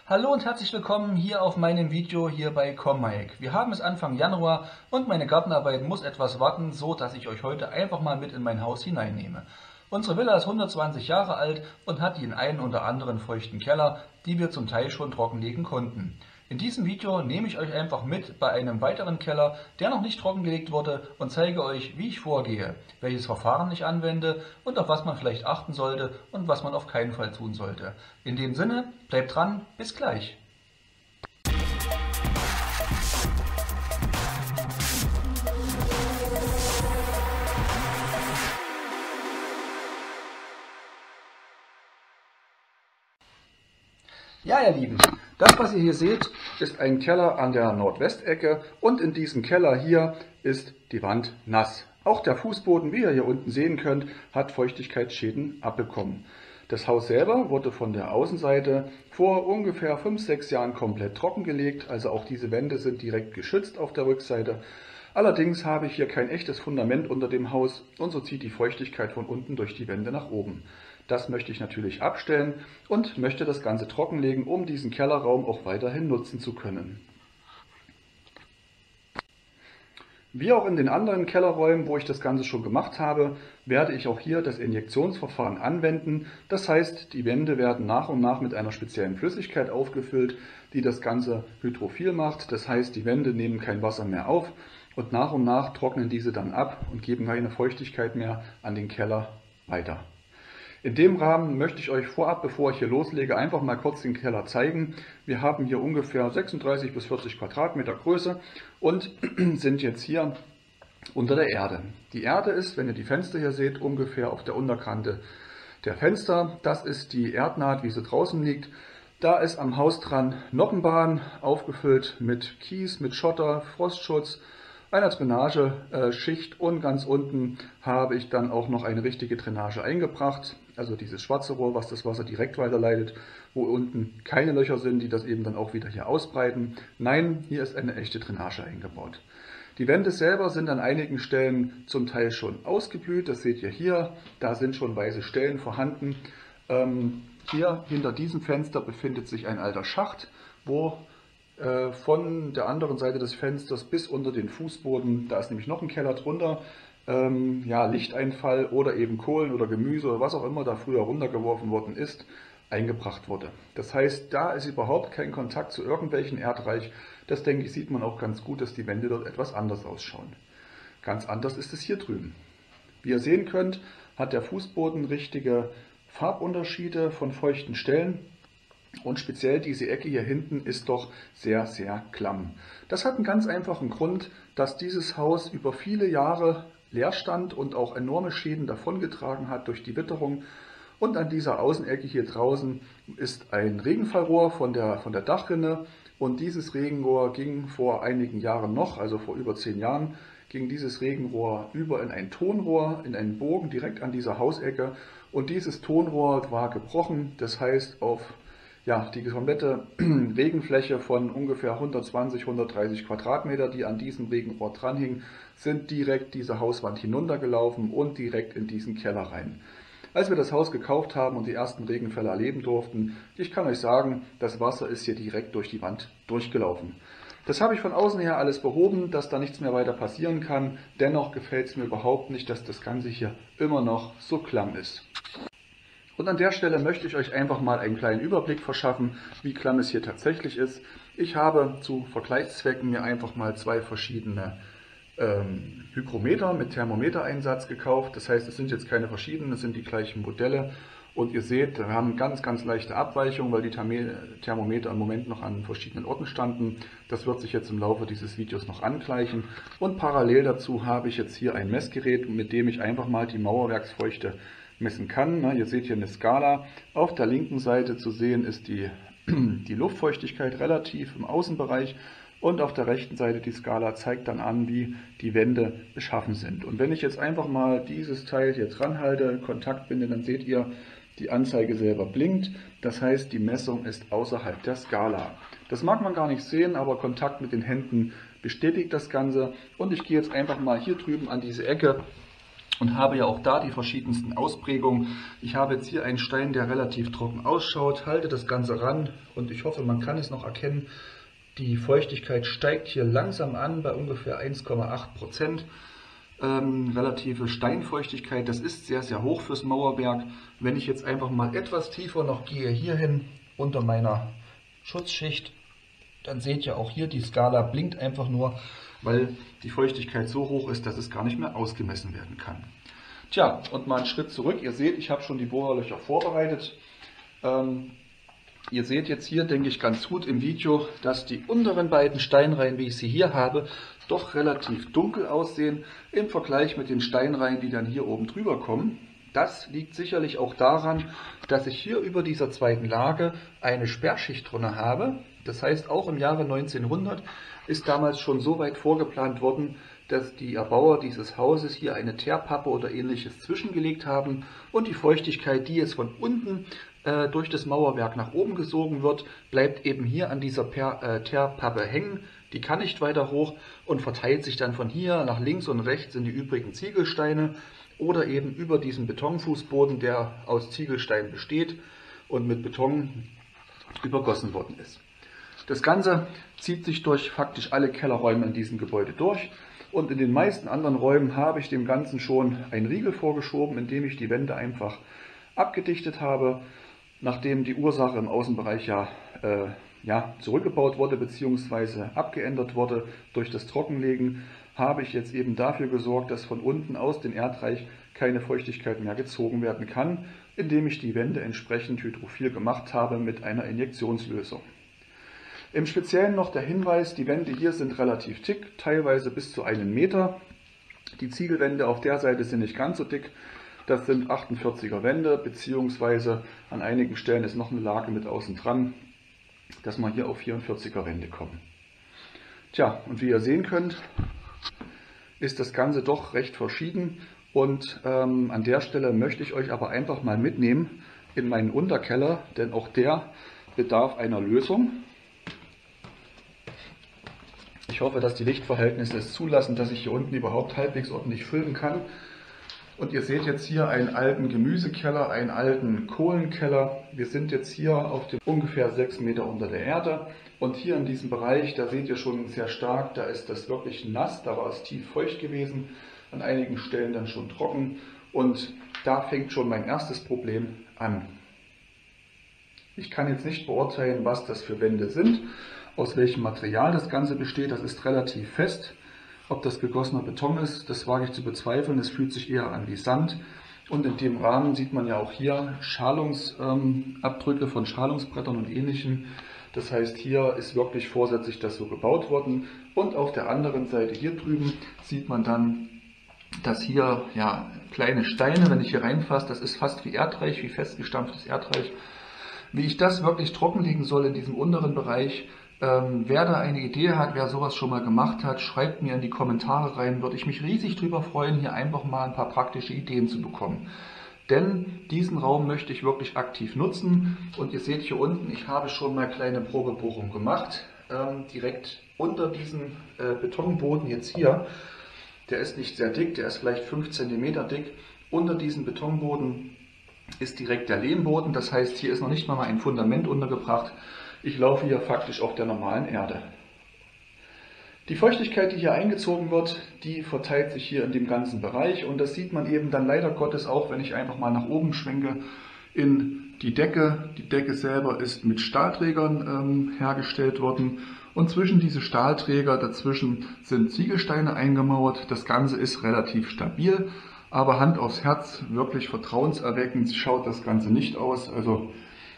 Hallo und herzlich willkommen hier auf meinem Video hier bei Commike. Wir haben es Anfang Januar und meine Gartenarbeit muss etwas warten, so dass ich euch heute einfach mal mit in mein Haus hineinnehme. Unsere Villa ist 120 Jahre alt und hat den einen oder anderen feuchten Keller, die wir zum Teil schon trockenlegen konnten. In diesem Video nehme ich euch einfach mit bei einem weiteren Keller, der noch nicht trockengelegt wurde, und zeige euch, wie ich vorgehe, welches Verfahren ich anwende und auf was man vielleicht achten sollte und was man auf keinen Fall tun sollte. In dem Sinne, bleibt dran, bis gleich. Ja, ihr Lieben, das, was ihr hier seht, ist ein Keller an der Nordwestecke und in diesem Keller hier ist die Wand nass. Auch der Fußboden, wie ihr hier unten sehen könnt, hat Feuchtigkeitsschäden abbekommen. Das Haus selber wurde von der Außenseite vor ungefähr 5-6 Jahren komplett trockengelegt, also auch diese Wände sind direkt geschützt auf der Rückseite. Allerdings habe ich hier kein echtes Fundament unter dem Haus und so zieht die Feuchtigkeit von unten durch die Wände nach oben. Das möchte ich natürlich abstellen und möchte das Ganze trockenlegen, um diesen Kellerraum auch weiterhin nutzen zu können. Wie auch in den anderen Kellerräumen, wo ich das Ganze schon gemacht habe, werde ich auch hier das Injektionsverfahren anwenden. Das heißt, die Wände werden nach und nach mit einer speziellen Flüssigkeit aufgefüllt, die das Ganze hydrophil macht. Das heißt, die Wände nehmen kein Wasser mehr auf und nach trocknen diese dann ab und geben keine Feuchtigkeit mehr an den Keller weiter. In dem Rahmen möchte ich euch vorab, bevor ich hier loslege, einfach mal kurz den Keller zeigen. Wir haben hier ungefähr 36 bis 40 Quadratmeter Größe und sind jetzt hier unter der Erde. Die Erde ist, wenn ihr die Fenster hier seht, ungefähr auf der Unterkante der Fenster. Das ist die Erdnaht, wie sie draußen liegt. Da ist am Haus dran Noppenbahn, aufgefüllt mit Kies, mit Schotter, Frostschutz, einer Drainageschicht und ganz unten habe ich dann auch noch eine richtige Drainage eingebracht, also dieses schwarze Rohr, was das Wasser direkt weiterleitet, wo unten keine Löcher sind, die das eben dann auch wieder hier ausbreiten. Nein, hier ist eine echte Drainage eingebaut. Die Wände selber sind an einigen Stellen zum Teil schon ausgeblüht, das seht ihr hier, da sind schon weiße Stellen vorhanden. Hier hinter diesem Fenster befindet sich ein alter Schacht, wo von der anderen Seite des Fensters bis unter den Fußboden, da ist nämlich noch ein Keller drunter, Lichteinfall oder eben Kohlen oder Gemüse oder was auch immer da früher runtergeworfen worden ist, eingebracht wurde. Das heißt, da ist überhaupt kein Kontakt zu irgendwelchen Erdreich. Das denke ich, sieht man auch ganz gut, dass die Wände dort etwas anders ausschauen. Ganz anders ist es hier drüben. Wie ihr sehen könnt, hat der Fußboden richtige Farbunterschiede von feuchten Stellen. Und speziell diese Ecke hier hinten ist doch sehr, sehr klamm. Das hat einen ganz einfachen Grund, dass dieses Haus über viele Jahre leer stand und auch enorme Schäden davongetragen hat durch die Witterung. Und an dieser Außenecke hier draußen ist ein Regenfallrohr von der Dachrinne. Und dieses Regenrohr ging vor einigen Jahren noch, also vor über 10 Jahren, ging dieses Regenrohr über in ein Tonrohr, in einen Bogen direkt an dieser Hausecke. Und dieses Tonrohr war gebrochen, das heißt die komplette Regenfläche von ungefähr 120, 130 Quadratmeter, die an diesem Regenrohr dranhing, sind direkt diese Hauswand hinuntergelaufen und direkt in diesen Keller rein. Als wir das Haus gekauft haben und die ersten Regenfälle erleben durften, ich kann euch sagen, das Wasser ist hier direkt durch die Wand durchgelaufen. Das habe ich von außen her alles behoben, dass da nichts mehr weiter passieren kann. Dennoch gefällt es mir überhaupt nicht, dass das Ganze hier immer noch so klamm ist. Und an der Stelle möchte ich euch einfach mal einen kleinen Überblick verschaffen, wie klamm es hier tatsächlich ist. Ich habe zu Vergleichszwecken mir einfach mal 2 verschiedene Hygrometer mit Thermometereinsatz gekauft. Das heißt, es sind jetzt keine verschiedenen, es sind die gleichen Modelle. Und ihr seht, wir haben ganz, ganz leichte Abweichungen, weil die Thermometer im Moment noch an verschiedenen Orten standen. Das wird sich jetzt im Laufe dieses Videos noch angleichen. Und parallel dazu habe ich jetzt hier ein Messgerät, mit dem ich einfach mal die Mauerwerksfeuchte messen kann. Ihr seht hier eine Skala. Auf der linken Seite zu sehen ist die Luftfeuchtigkeit relativ im Außenbereich und auf der rechten Seite die Skala zeigt dann an, wie die Wände beschaffen sind. Und wenn ich jetzt einfach mal dieses Teil hier dran halte, Kontakt binde, dann seht ihr, die Anzeige selber blinkt. Das heißt, die Messung ist außerhalb der Skala. Das mag man gar nicht sehen, aber Kontakt mit den Händen bestätigt das Ganze. Und ich gehe jetzt einfach mal hier drüben an diese Ecke und habe ja auch da die verschiedensten Ausprägungen. Ich habe jetzt hier einen Stein, der relativ trocken ausschaut, halte das Ganze ran und ich hoffe, man kann es noch erkennen. Die Feuchtigkeit steigt hier langsam an bei ungefähr 1,8%. Relative Steinfeuchtigkeit, das ist sehr, sehr hoch fürs Mauerwerk. Wenn ich jetzt einfach mal etwas tiefer noch gehe, hierhin unter meiner Schutzschicht, dann seht ihr auch hier, die Skala blinkt einfach nur, weil die Feuchtigkeit so hoch ist, dass es gar nicht mehr ausgemessen werden kann. Tja, und mal einen Schritt zurück. Ihr seht, ich habe schon die Bohrlöcher vorbereitet. Ihr seht jetzt hier, denke ich, ganz gut im Video, dass die unteren beiden Steinreihen, wie ich sie hier habe, doch relativ dunkel aussehen im Vergleich mit den Steinreihen, die dann hier oben drüber kommen. Das liegt sicherlich auch daran, dass ich hier über dieser zweiten Lage eine Sperrschicht drunter habe. Das heißt, auch im Jahre 1900 ist damals schon so weit vorgeplant worden, dass die Erbauer dieses Hauses hier eine Teerpappe oder ähnliches zwischengelegt haben und die Feuchtigkeit, die jetzt von unten durch das Mauerwerk nach oben gesogen wird, bleibt eben hier an dieser Teerpappe hängen. Die kann nicht weiter hoch und verteilt sich dann von hier nach links und rechts in die übrigen Ziegelsteine oder eben über diesen Betonfußboden, der aus Ziegelsteinen besteht und mit Beton übergossen worden ist. Das Ganze zieht sich durch faktisch alle Kellerräume in diesem Gebäude durch und in den meisten anderen Räumen habe ich dem Ganzen schon einen Riegel vorgeschoben, indem ich die Wände einfach abgedichtet habe, nachdem die Ursache im Außenbereich zurückgebaut wurde bzw. abgeändert wurde durch das Trockenlegen, habe ich jetzt eben dafür gesorgt, dass von unten aus dem Erdreich keine Feuchtigkeit mehr gezogen werden kann, indem ich die Wände entsprechend hydrophil gemacht habe mit einer Injektionslösung. Im Speziellen noch der Hinweis, die Wände hier sind relativ dick, teilweise bis zu 1 Meter. Die Ziegelwände auf der Seite sind nicht ganz so dick. Das sind 48er Wände, beziehungsweise an einigen Stellen ist noch eine Lage mit außen dran, dass wir hier auf 44er Wände kommen. Tja, und wie ihr sehen könnt, ist das Ganze doch recht verschieden und an der Stelle möchte ich euch aber einfach mal mitnehmen in meinen Unterkeller, denn auch der bedarf einer Lösung. Ich hoffe, dass die Lichtverhältnisse es zulassen, dass ich hier unten überhaupt halbwegs ordentlich filmen kann. Und ihr seht jetzt hier einen alten Gemüsekeller, einen alten Kohlenkeller. Wir sind jetzt hier auf dem ungefähr 6 Meter unter der Erde. Und hier in diesem Bereich, da seht ihr schon sehr stark, da ist das wirklich nass, da war es tief feucht gewesen, an einigen Stellen dann schon trocken. Und da fängt schon mein erstes Problem an. Ich kann jetzt nicht beurteilen, was das für Wände sind, aus welchem Material das Ganze besteht. Das ist relativ fest. Ob das gegossener Beton ist, das wage ich zu bezweifeln. Es fühlt sich eher an wie Sand. Und in dem Rahmen sieht man ja auch hier Schalungsabdrücke von Schalungsbrettern und Ähnlichem. Das heißt, hier ist wirklich vorsätzlich das so gebaut worden. Und auf der anderen Seite hier drüben sieht man dann, dass hier kleine Steine, wenn ich hier reinfasse, das ist fast wie Erdreich, wie festgestampftes Erdreich. Wie ich das wirklich trockenlegen soll in diesem unteren Bereich, wer da eine Idee hat, wer sowas schon mal gemacht hat, schreibt mir in die Kommentare rein, würde ich mich riesig drüber freuen, hier einfach mal ein paar praktische Ideen zu bekommen. Denn diesen Raum möchte ich wirklich aktiv nutzen und ihr seht hier unten, ich habe schon mal kleine Probebohrungen gemacht, direkt unter diesem Betonboden jetzt hier. Der ist nicht sehr dick, der ist vielleicht 5 cm dick. Unter diesem Betonboden ist direkt der Lehmboden, das heißt, hier ist noch nicht mal ein Fundament untergebracht. Ich laufe hier faktisch auf der normalen Erde. Die Feuchtigkeit, die hier eingezogen wird, die verteilt sich hier in dem ganzen Bereich und das sieht man eben dann leider Gottes auch, wenn ich einfach mal nach oben schwenke in die Decke. Die Decke selber ist mit Stahlträgern hergestellt worden und zwischen diese Stahlträger dazwischen sind Ziegelsteine eingemauert. Das Ganze ist relativ stabil, aber Hand aufs Herz, wirklich vertrauenserweckend schaut das Ganze nicht aus. Also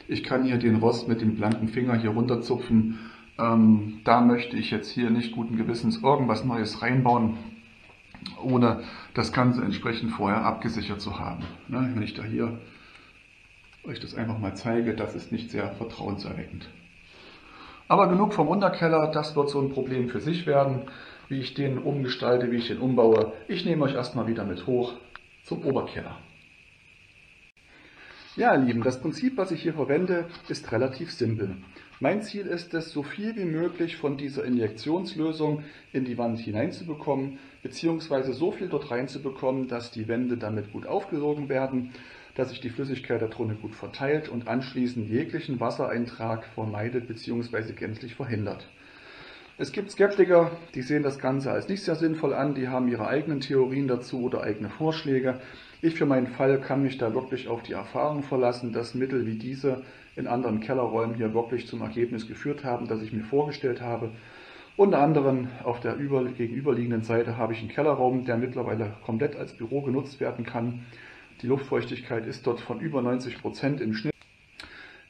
ich kann hier den Rost mit dem blanken Finger hier runterzupfen. Da möchte ich jetzt hier nicht guten Gewissens irgendwas Neues reinbauen, ohne das Ganze entsprechend vorher abgesichert zu haben. Wenn ich da hier euch das einfach mal zeige, das ist nicht sehr vertrauenserweckend. Aber genug vom Unterkeller, das wird so ein Problem für sich werden, wie ich den umgestalte, wie ich den umbaue. Ich nehme euch erstmal wieder mit hoch zum Oberkeller. Ja, ihr Lieben, das Prinzip, was ich hier verwende, ist relativ simpel. Mein Ziel ist es, so viel wie möglich von dieser Injektionslösung in die Wand hineinzubekommen, beziehungsweise so viel dort reinzubekommen, dass die Wände damit gut aufgesogen werden, dass sich die Flüssigkeit da drinnen gut verteilt und anschließend jeglichen Wassereintrag vermeidet bzw. gänzlich verhindert. Es gibt Skeptiker, die sehen das Ganze als nicht sehr sinnvoll an, die haben ihre eigenen Theorien dazu oder eigene Vorschläge. Ich für meinen Fall kann mich da wirklich auf die Erfahrung verlassen, dass Mittel wie diese in anderen Kellerräumen hier wirklich zum Ergebnis geführt haben, das ich mir vorgestellt habe. Unter anderem auf der gegenüberliegenden Seite habe ich einen Kellerraum, der mittlerweile komplett als Büro genutzt werden kann. Die Luftfeuchtigkeit ist dort von über 90% im Schnitt.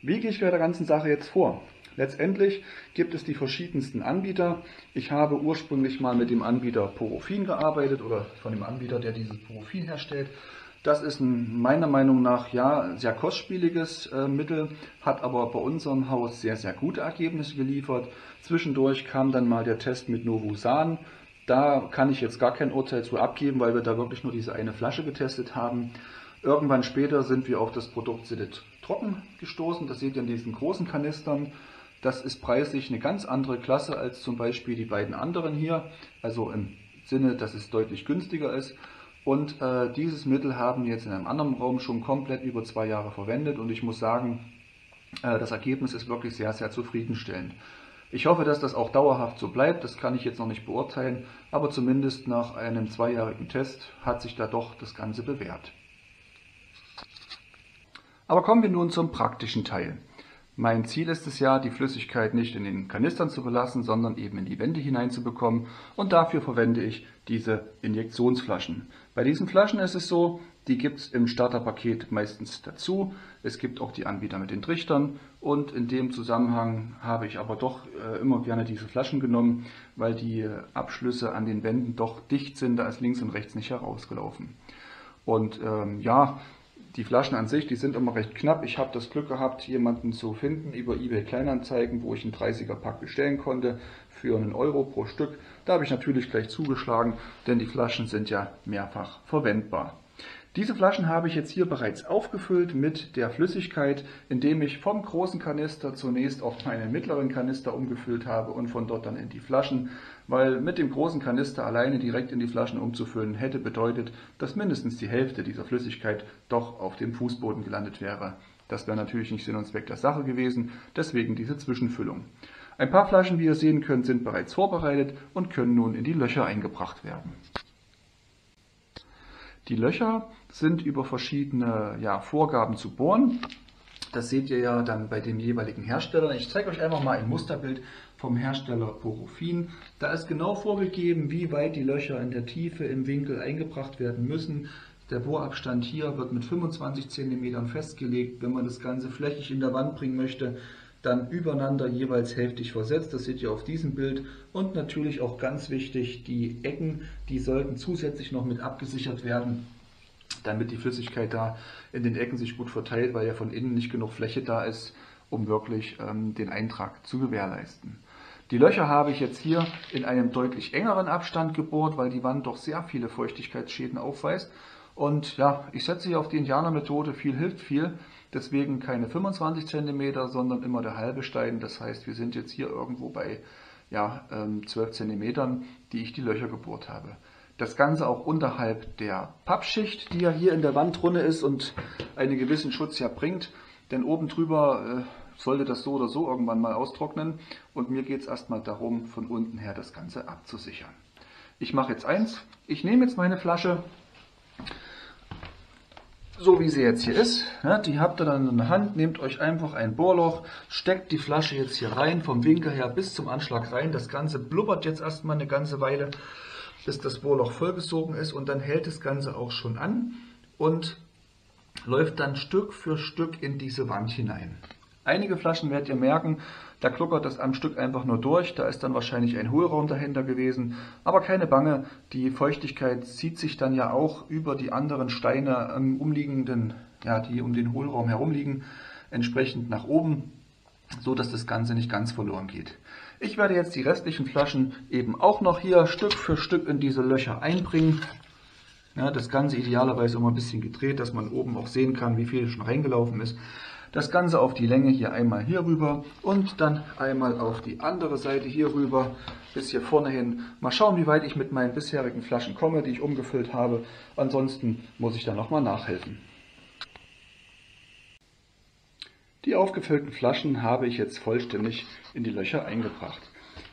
Wie gehe ich bei der ganzen Sache jetzt vor? Letztendlich gibt es die verschiedensten Anbieter. Ich habe ursprünglich mal mit dem Anbieter Porofin gearbeitet oder von dem Anbieter, der dieses Porofin herstellt. Das ist ein meiner Meinung nach ja sehr kostspieliges Mittel, hat aber bei unserem Haus sehr, sehr gute Ergebnisse geliefert. Zwischendurch kam dann mal der Test mit Novosan. Da kann ich jetzt gar kein Urteil zu abgeben, weil wir da wirklich nur diese eine Flasche getestet haben. Irgendwann später sind wir auf das Produkt Sedet Trocken gestoßen. Das seht ihr in diesen großen Kanistern. Das ist preislich eine ganz andere Klasse als zum Beispiel die beiden anderen hier. Also im Sinne, dass es deutlich günstiger ist. Und dieses Mittel haben wir jetzt in einem anderen Raum schon komplett über 2 Jahre verwendet. Und ich muss sagen, das Ergebnis ist wirklich sehr, sehr zufriedenstellend. Ich hoffe, dass das auch dauerhaft so bleibt. Das kann ich jetzt noch nicht beurteilen. Aber zumindest nach einem 2-jährigen Test hat sich da doch das Ganze bewährt. Aber kommen wir nun zum praktischen Teil. Mein Ziel ist es ja, die Flüssigkeit nicht in den Kanistern zu belassen, sondern eben in die Wände hineinzubekommen. Und dafür verwende ich diese Injektionsflaschen. Bei diesen Flaschen ist es so, die gibt es im Starterpaket meistens dazu. Es gibt auch die Anbieter mit den Trichtern. Und in dem Zusammenhang habe ich aber doch immer gerne diese Flaschen genommen, weil die Abschlüsse an den Wänden doch dicht sind, da ist links und rechts nicht herausgelaufen. Und ja, die Flaschen an sich, die sind immer recht knapp. Ich habe das Glück gehabt, jemanden zu finden über eBay Kleinanzeigen, wo ich einen 30er Pack bestellen konnte für 1 Euro pro Stück. Da habe ich natürlich gleich zugeschlagen, denn die Flaschen sind ja mehrfach verwendbar. Diese Flaschen habe ich jetzt hier bereits aufgefüllt mit der Flüssigkeit, indem ich vom großen Kanister zunächst auf meinen mittleren Kanister umgefüllt habe und von dort dann in die Flaschen, weil mit dem großen Kanister alleine direkt in die Flaschen umzufüllen hätte bedeutet, dass mindestens die Hälfte dieser Flüssigkeit doch auf dem Fußboden gelandet wäre. Das wäre natürlich nicht Sinn und Zweck der Sache gewesen, deswegen diese Zwischenfüllung. Ein paar Flaschen, wie ihr sehen könnt, sind bereits vorbereitet und können nun in die Löcher eingebracht werden. Die Löcher sind über verschiedene Vorgaben zu bohren. Das seht ihr ja dann bei den jeweiligen Herstellern. Ich zeige euch einfach mal ein Musterbild vom Hersteller Porofin. Da ist genau vorgegeben, wie weit die Löcher in der Tiefe im Winkel eingebracht werden müssen. Der Bohrabstand hier wird mit 25 cm festgelegt. Wenn man das Ganze flächig in der Wand bringen möchte, dann übereinander jeweils hälftig versetzt. Das seht ihr auf diesem Bild. Und natürlich auch ganz wichtig, die Ecken, die sollten zusätzlich noch mit abgesichert werden, damit die Flüssigkeit da in den Ecken sich gut verteilt, weil ja von innen nicht genug Fläche da ist, um wirklich den Eintrag zu gewährleisten. Die Löcher habe ich jetzt hier in einem deutlich engeren Abstand gebohrt, weil die Wand doch sehr viele Feuchtigkeitsschäden aufweist. Und ja, ich setze hier auf die Indianermethode, viel hilft viel. Deswegen keine 25 cm, sondern immer der halbe Stein. Das heißt, wir sind jetzt hier irgendwo bei 12 cm, die ich die Löcher gebohrt habe. Das Ganze auch unterhalb der Pappschicht, die ja hier in der Wand drin ist und einen gewissen Schutz ja bringt. Denn oben drüber sollte das so oder so irgendwann mal austrocknen. Und mir geht es erstmal darum, von unten her das Ganze abzusichern. Ich mache jetzt eins. Ich nehme jetzt meine Flasche, so wie sie jetzt hier ist. Ja, die habt ihr dann in der Hand. Nehmt euch einfach ein Bohrloch, steckt die Flasche jetzt hier rein, vom Winkel her bis zum Anschlag rein. Das Ganze blubbert jetzt erstmal eine ganze Weile, bis das Bohrloch vollgesogen ist, und dann hält das Ganze auch schon an und läuft dann Stück für Stück in diese Wand hinein. Einige Flaschen werdet ihr merken, da gluckert das am Stück einfach nur durch, da ist dann wahrscheinlich ein Hohlraum dahinter gewesen, aber keine Bange, die Feuchtigkeit zieht sich dann ja auch über die anderen Steine am umliegenden, die um den Hohlraum herum liegen, entsprechend nach oben, so dass das Ganze nicht ganz verloren geht. Ich werde jetzt die restlichen Flaschen eben auch noch hier Stück für Stück in diese Löcher einbringen. Ja, das Ganze idealerweise immer ein bisschen gedreht, dass man oben auch sehen kann, wie viel schon reingelaufen ist. Das Ganze auf die Länge hier einmal hier rüber und dann einmal auf die andere Seite hier rüber bis hier vorne hin. Mal schauen, wie weit ich mit meinen bisherigen Flaschen komme, die ich umgefüllt habe. Ansonsten muss ich dann nochmal nachhelfen. Die aufgefüllten Flaschen habe ich jetzt vollständig in die Löcher eingebracht.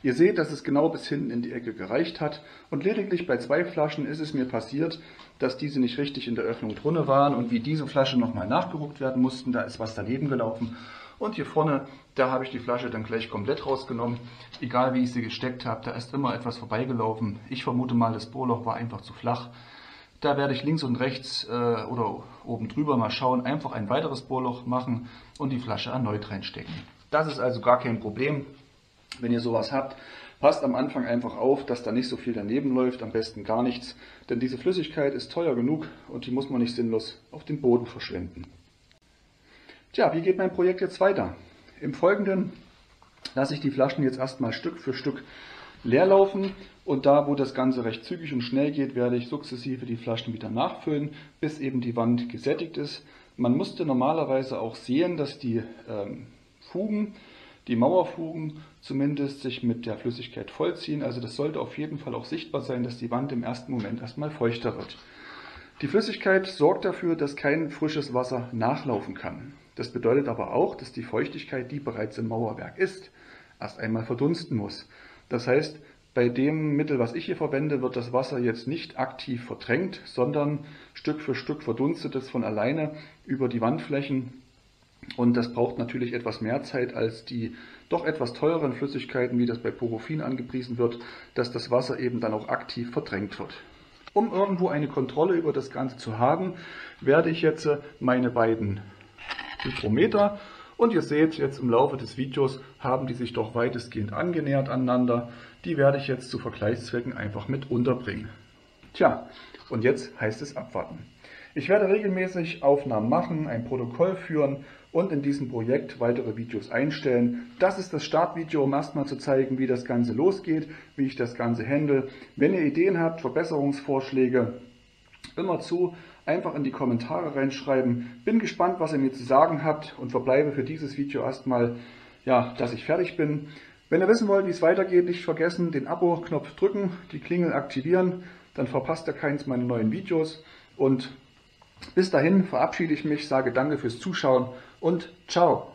Ihr seht, dass es genau bis hinten in die Ecke gereicht hat und lediglich bei 2 Flaschen ist es mir passiert, dass diese nicht richtig in der Öffnung drin waren und wie diese Flasche nochmal nachgerückt werden mussten, da ist was daneben gelaufen. Und hier vorne, da habe ich die Flasche dann gleich komplett rausgenommen. Egal wie ich sie gesteckt habe, da ist immer etwas vorbeigelaufen. Ich vermute mal, das Bohrloch war einfach zu flach. Da werde ich links und rechts oder oben drüber mal schauen, einfach ein weiteres Bohrloch machen und die Flasche erneut reinstecken. Das ist also gar kein Problem. Wenn ihr sowas habt, passt am Anfang einfach auf, dass da nicht so viel daneben läuft, am besten gar nichts, denn diese Flüssigkeit ist teuer genug und die muss man nicht sinnlos auf den Boden verschwenden. Tja, wie geht mein Projekt jetzt weiter? Im Folgenden lasse ich die Flaschen jetzt erstmal Stück für Stück leer laufen und da, wo das Ganze recht zügig und schnell geht, werde ich sukzessive die Flaschen wieder nachfüllen, bis eben die Wand gesättigt ist. Man musste normalerweise auch sehen, dass die Fugen, die Mauerfugen zumindest sich mit der Flüssigkeit vollziehen. Also das sollte auf jeden Fall auch sichtbar sein, dass die Wand im ersten Moment erstmal feuchter wird. Die Flüssigkeit sorgt dafür, dass kein frisches Wasser nachlaufen kann. Das bedeutet aber auch, dass die Feuchtigkeit, die bereits im Mauerwerk ist, erst einmal verdunsten muss. Das heißt, bei dem Mittel, was ich hier verwende, wird das Wasser jetzt nicht aktiv verdrängt, sondern Stück für Stück verdunstet es von alleine über die Wandflächen. Und das braucht natürlich etwas mehr Zeit als die doch etwas teureren Flüssigkeiten, wie das bei Porofin angepriesen wird, dass das Wasser eben dann auch aktiv verdrängt wird. Um irgendwo eine Kontrolle über das Ganze zu haben, werde ich jetzt meine beiden Hydrometer, und ihr seht jetzt im Laufe des Videos, haben die sich doch weitestgehend angenähert aneinander. Die werde ich jetzt zu Vergleichszwecken einfach mit unterbringen. Tja, und jetzt heißt es abwarten. Ich werde regelmäßig Aufnahmen machen, ein Protokoll führen und in diesem Projekt weitere Videos einstellen. Das ist das Startvideo, um erstmal zu zeigen, wie das Ganze losgeht, wie ich das Ganze handle. Wenn ihr Ideen habt, Verbesserungsvorschläge, immer zu, einfach in die Kommentare reinschreiben. Bin gespannt, was ihr mir zu sagen habt und verbleibe für dieses Video erstmal, dass ich fertig bin. Wenn ihr wissen wollt, wie es weitergeht, nicht vergessen, den Abo-Knopf drücken, die Klingel aktivieren, dann verpasst ihr keins meiner neuen Videos. Und bis dahin verabschiede ich mich, sage danke fürs Zuschauen und ciao.